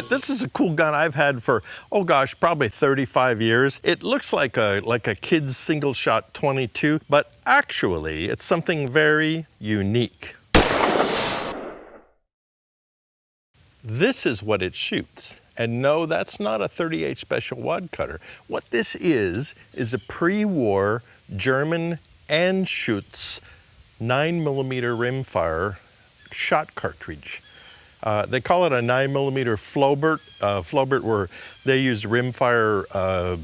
This is a cool gun I've had for, oh gosh, probably 35 years. It looks like a kid's single shot 22, but actually it's something very unique. This is what it shoots. And no, that's not a 38 special wad cutter. What this is a pre-war German Anschütz 9mm rimfire shot cartridge. They call it a 9mm Flobert. Flobert were, they used rimfire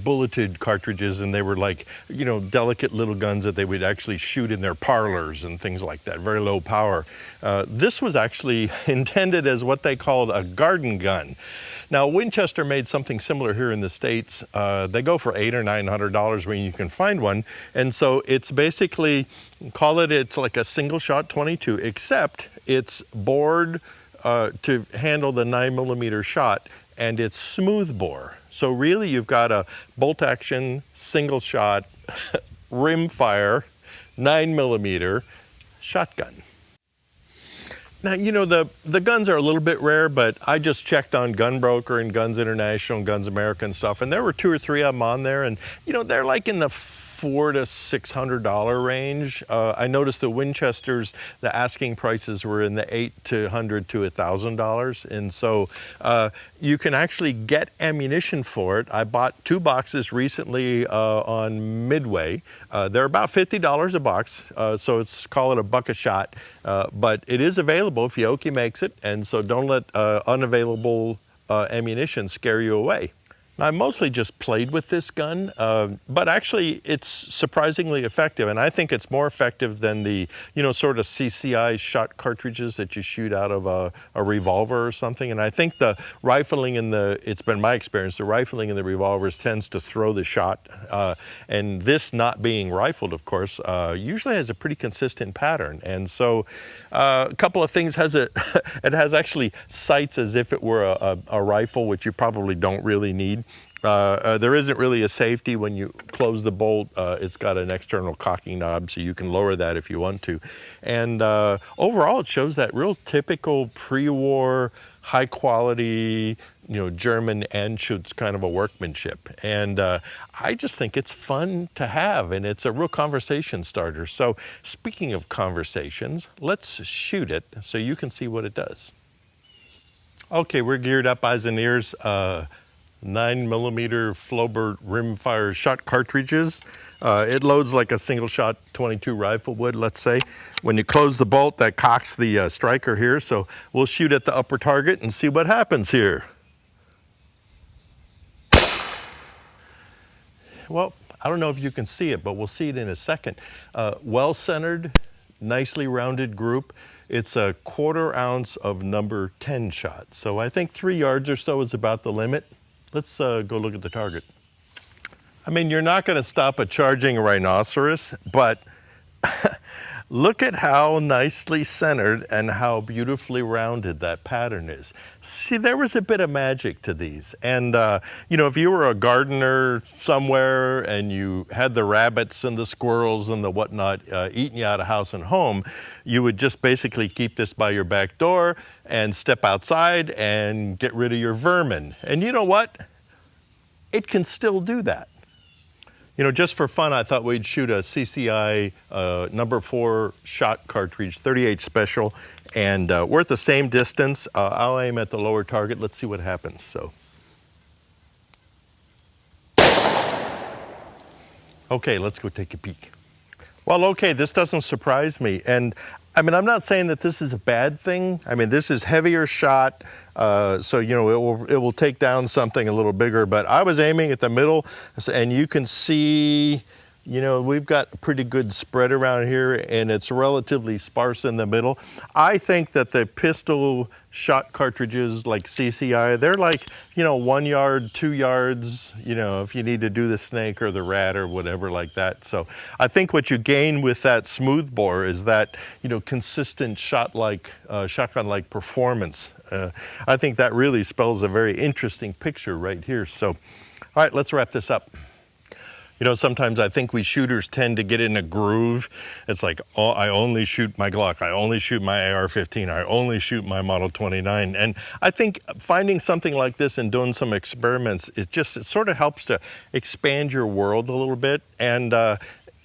bulleted cartridges, and they were like, you know, delicate little guns that they would actually shoot in their parlors and things like that, very low power. This was actually intended as what they called a garden gun. Now, Winchester made something similar here in the States. They go for $800 or $900 when you can find one. And so it's basically, it's like a single shot 22, except it's bored to handle the 9mm shot, and it's smooth bore. So really you've got a bolt action, single shot, rimfire, 9mm shotgun. Now, you know, the guns are a little bit rare, but I just checked on Gunbroker and Guns International and Guns America and stuff, and there were 2 or 3 of them on there, and you know, they're like in the $400 to $600 range. I noticed the Winchesters, the asking prices were in the $800 to $1,000, and so you can actually get ammunition for it. I bought 2 boxes recently on Midway. They're about $50 a box, so call it a buck a shot, but it is available if Yoki makes it, and so don't let unavailable ammunition scare you away. I mostly just played with this gun, but actually it's surprisingly effective, and I think it's more effective than the, you know, sort of CCI shot cartridges that you shoot out of a revolver or something. And I think the rifling it's been my experience, the rifling in the revolvers tends to throw the shot, and this not being rifled, of course, usually has a pretty consistent pattern. And so a couple of things, it has actually sights as if it were a rifle, which you probably don't really need. There isn't really a safety when you close the bolt. It's got an external cocking knob, so you can lower that if you want to. And overall, it shows that real typical pre-war, high quality, you know, German Anschütz kind of a workmanship. And I just think it's fun to have, and it's a real conversation starter. So speaking of conversations, let's shoot it so you can see what it does. Okay, we're geared up, eyes and ears. 9mm Flobert rimfire shot cartridges. It loads like a single shot 22 rifle would, let's say. When you close the bolt, that cocks the striker here, so we'll shoot at the upper target and see what happens here. Well, I don't know if you can see it, but we'll see it in a second. Well-centered, nicely rounded group. It's a 1/4 ounce of number 10 shot. So I think 3 yards or so is about the limit. Let's go look at the target. I mean, you're not going to stop a charging rhinoceros, but look at how nicely centered and how beautifully rounded that pattern is. See, there was a bit of magic to these. And, you know, if you were a gardener somewhere and you had the rabbits and the squirrels and the whatnot eating you out of house and home, you would just basically keep this by your back door and step outside and get rid of your vermin. And you know what? It can still do that. You know, just for fun, I thought we'd shoot a CCI number 4 shot cartridge, 38 special, and we're at the same distance. I'll aim at the lower target. Let's see what happens. So, okay, let's go take a peek. Well, okay, this doesn't surprise me. And I mean, I'm not saying that this is a bad thing. I mean, this is heavier shot, so, you know, it will take down something a little bigger, but I was aiming at the middle, and you can see, you know, we've got a pretty good spread around here, and it's relatively sparse in the middle. I think that the pistol shot cartridges like CCI, they're like, you know, 1 yard, 2 yards, you know, if you need to do the snake or the rat or whatever like that. So I think what you gain with that smooth bore is that, you know, consistent shotgun-like performance. I think that really spells a very interesting picture right here. So, all right, let's wrap this up. You know, sometimes I think we shooters tend to get in a groove. It's like, oh, I only shoot my Glock, I only shoot my AR-15, I only shoot my Model 29. And I think finding something like this and doing some experiments, it sort of helps to expand your world a little bit. And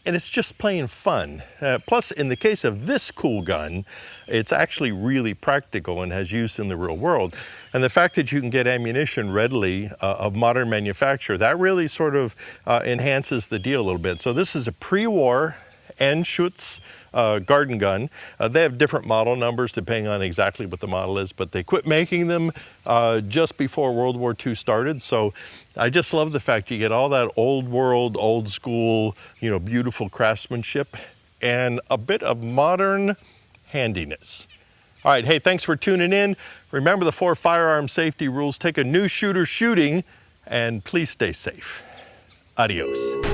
it's just plain fun. Plus, in the case of this cool gun, it's actually really practical and has use in the real world. And the fact that you can get ammunition readily of modern manufacture, that really sort of enhances the deal a little bit. So this is a pre-war Anschütz garden gun. They have different model numbers depending on exactly what the model is, but they quit making them just before World War II started. So I just love the fact you get all that old world, old school, you know, beautiful craftsmanship and a bit of modern handiness. All right, hey, thanks for tuning in. Remember the 4 firearm safety rules. Take a new shooter shooting, and please stay safe. Adios.